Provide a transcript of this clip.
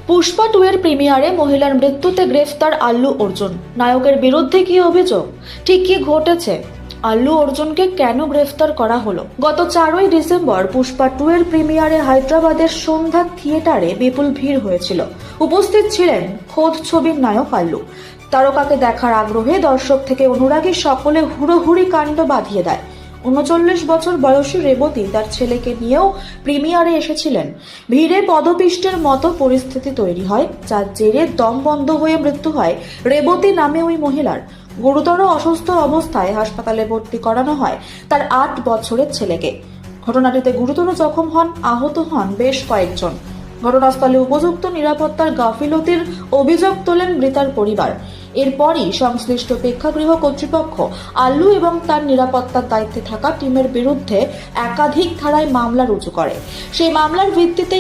পুষ্পা 2 এর প্রিমিয়ারে মহিলার মৃত্যুতে গ্রেফতার আল্লু অর্জুন। নায়কের বিরুদ্ধে কি অভিযোগ, ঠিক কি ঘটেছে, আল্লু অর্জুনকে কেন গ্রেফতার করা হলো? গত 4ই ডিসেম্বর পুষ্পা 2 এর প্রিমিয়ারে হায়দ্রাবাদের সন্ধ্যা থিয়েটারে বিপুল ভিড় হয়েছিল। উপস্থিত ছিলেন খোদ ছবির নায়ক আল্লু। তারকাকে দেখার আগ্রহে দর্শক থেকে অনুরাগী সকলে হুড়োহুড়ি কাণ্ড বাঁধিয়ে দেয়। 39 বছর বয়সী রেবতী তার ছেলেকে নিয়েও প্রিমিয়ারে এসেছিলেন। ভিড়ে পদপিষ্টের মতো পরিস্থিতি তৈরি হয়, যার জেরে দম বন্ধ হয়ে মৃত্যু হয় রেবতী নামে ওই মহিলার। গুরুতর অসুস্থ অবস্থায় হাসপাতালে ভর্তি করানো হয় তার 8 বছরের ছেলেকে। ঘটনাটিতে গুরুতর জখম হন, আহত হন বেশ কয়েকজন। ঘটনাস্থলে উপযুক্ত নিরাপত্তার গাফিলতির অভিযোগ তোলেন মৃতার পরিবার। এরপরই সংশ্লিষ্ট প্রেক্ষাগৃহ কর্তৃপক্ষ আল্লু এবং তার নিরাপত্তার দায়িত্বে থাকা টিমের বিরুদ্ধে একাধিক ধারায় মামলা রুজু করে। সেই মামলার ভিত্তিতে